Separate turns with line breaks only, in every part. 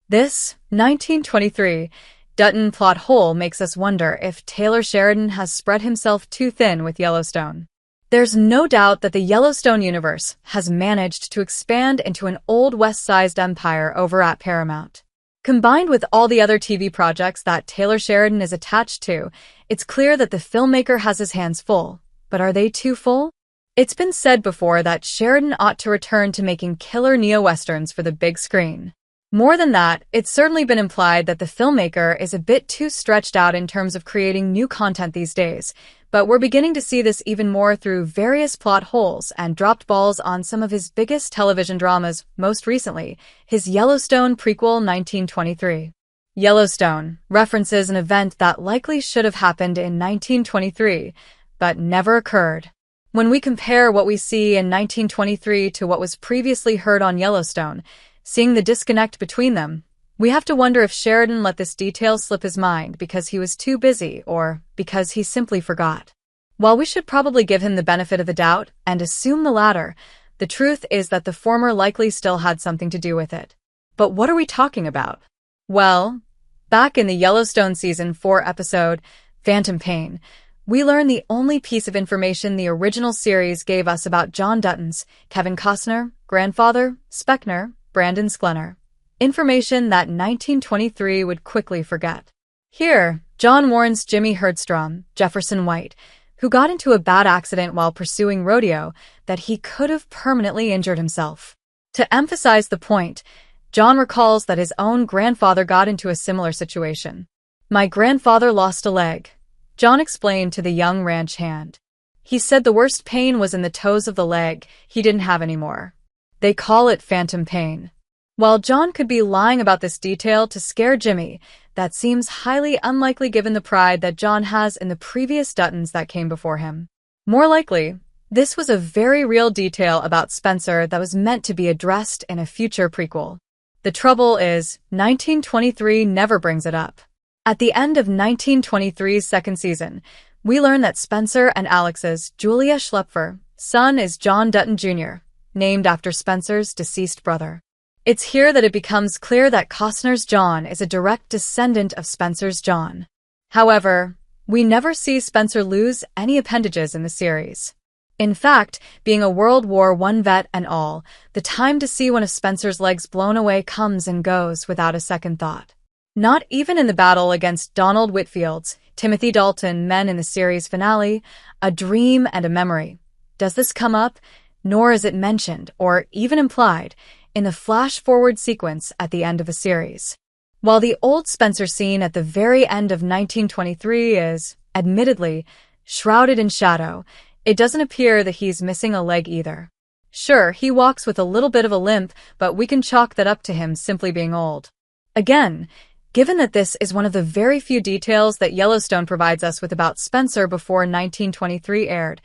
This 1923 Dutton plot hole makes us wonder if Taylor Sheridan has spread himself too thin with Yellowstone. There's no doubt that the Yellowstone universe has managed to expand into an Old West-sized empire over at Paramount. Combined with all the other TV projects that Taylor Sheridan is attached to, it's clear that the filmmaker has his hands full. But are they too full? It's been said before that Sheridan ought to return to making killer neo-westerns for the big screen. More than that, it's certainly been implied that the filmmaker is a bit too stretched out in terms of creating new content these days, but we're beginning to see this even more through various plot holes and dropped balls on some of his biggest television dramas, most recently, his Yellowstone prequel 1923. Yellowstone references an event that likely should have happened in 1923, but never occurred. When we compare what we see in 1923 to what was previously heard on Yellowstone, seeing the disconnect between them, we have to wonder if Sheridan let this detail slip his mind because he was too busy or because he simply forgot. While we should probably give him the benefit of the doubt and assume the latter, the truth is that the former likely still had something to do with it. But what are we talking about? Well, back in the Yellowstone Season 4 episode, Phantom Pain, we learn the only piece of information the original series gave us about John Dutton's, Kevin Costner, grandfather, Specner, Brandon Specner. Information that 1923 would quickly forget. Here, John warns Jimmy Herdstrom, Jefferson White, who got into a bad accident while pursuing rodeo, that he could have permanently injured himself. To emphasize the point, John recalls that his own grandfather got into a similar situation. "My grandfather lost a leg," John explained to the young ranch hand. "He said the worst pain was in the toes of the leg he didn't have anymore. They call it phantom pain." While John could be lying about this detail to scare Jimmy, that seems highly unlikely given the pride that John has in the previous Duttons that came before him. More likely, this was a very real detail about Spencer that was meant to be addressed in a future prequel. The trouble is, 1923 never brings it up. At the end of 1923's second season, we learn that Spencer and Alex's Julia Schlepfer son is John Dutton Jr., named after Spencer's deceased brother. It's here that it becomes clear that Costner's John is a direct descendant of Spencer's John. However, we never see Spencer lose any appendages in the series. In fact, being a World War I vet and all, the time to see one of Spencer's legs blown away comes and goes without a second thought. Not even in the battle against Donald Whitfield's, Timothy Dalton men in the series finale, A Dream and a Memory, does this come up, nor is it mentioned, or even implied, in the flash-forward sequence at the end of the series. While the old Spencer scene at the very end of 1923 is, admittedly, shrouded in shadow, it doesn't appear that he's missing a leg either. Sure, he walks with a little bit of a limp, but we can chalk that up to him simply being old. Again, given that this is one of the very few details that Yellowstone provides us with about Spencer before 1923 aired,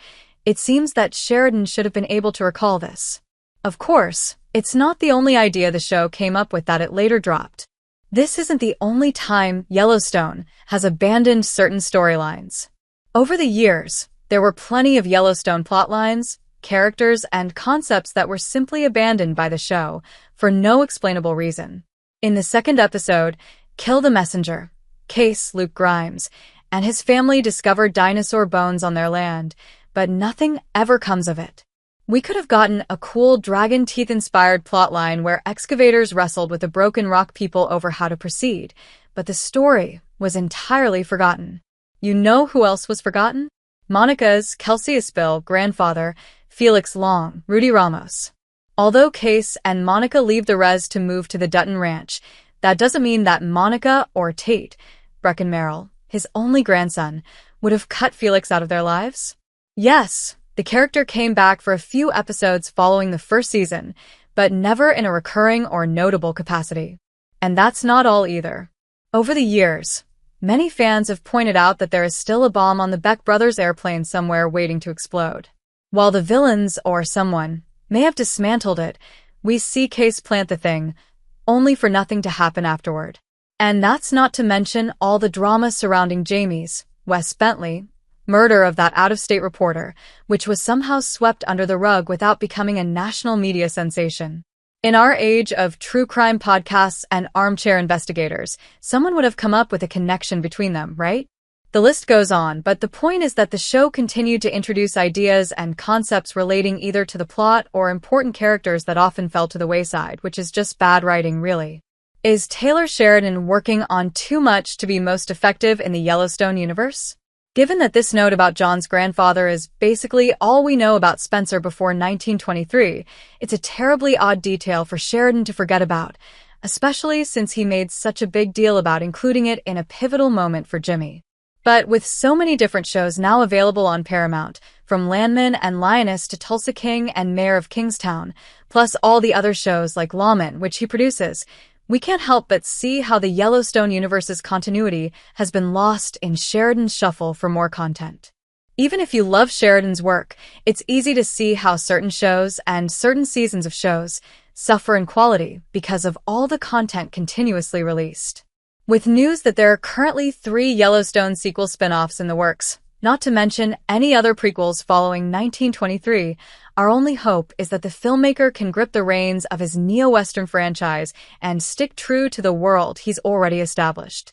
it seems that Sheridan should have been able to recall this. Of course, it's not the only idea the show came up with that it later dropped. This isn't the only time Yellowstone has abandoned certain storylines. Over the years, there were plenty of Yellowstone plotlines, characters, and concepts that were simply abandoned by the show for no explainable reason. In the second episode, Kill the Messenger, Kayce, Luke Grimes, and his family discover dinosaur bones on their land, but nothing ever comes of it. We could have gotten a cool dragon teeth-inspired plotline where excavators wrestled with the broken rock people over how to proceed, but the story was entirely forgotten. You know who else was forgotten? Monica's Kelsey Aspil grandfather, Felix Long, Rudy Ramos. Although Kayce and Monica leave the res to move to the Dutton Ranch, that doesn't mean that Monica or Tate, Brecken Merrill, his only grandson, would have cut Felix out of their lives. Yes, the character came back for a few episodes following the first season, but never in a recurring or notable capacity. And that's not all either. Over the years, many fans have pointed out that there is still a bomb on the Beck brothers' airplane somewhere waiting to explode. While the villains, or someone, may have dismantled it, we see Kayce plant the thing, only for nothing to happen afterward. And that's not to mention all the drama surrounding Jamie's, Wes Bentley, murder of that out-of-state reporter, which was somehow swept under the rug without becoming a national media sensation. In our age of true crime podcasts and armchair investigators, someone would have come up with a connection between them, right? The list goes on, but the point is that the show continued to introduce ideas and concepts relating either to the plot or important characters that often fell to the wayside, which is just bad writing, really. Is Taylor Sheridan working on too much to be most effective in the Yellowstone universe? Given that this note about John's grandfather is basically all we know about Spencer before 1923, it's a terribly odd detail for Sheridan to forget about, especially since he made such a big deal about including it in a pivotal moment for Jimmy. But with so many different shows now available on Paramount, from Landman and Lioness to Tulsa King and Mayor of Kingstown, plus all the other shows like Lawman, which he produces, we can't help but see how the Yellowstone universe's continuity has been lost in Sheridan's shuffle for more content. Even if you love Sheridan's work, it's easy to see how certain shows and certain seasons of shows suffer in quality because of all the content continuously released. With news that there are currently 3 Yellowstone sequel spin-offs in the works, not to mention any other prequels following 1923, our only hope is that the filmmaker can grip the reins of his neo-Western franchise and stick true to the world he's already established.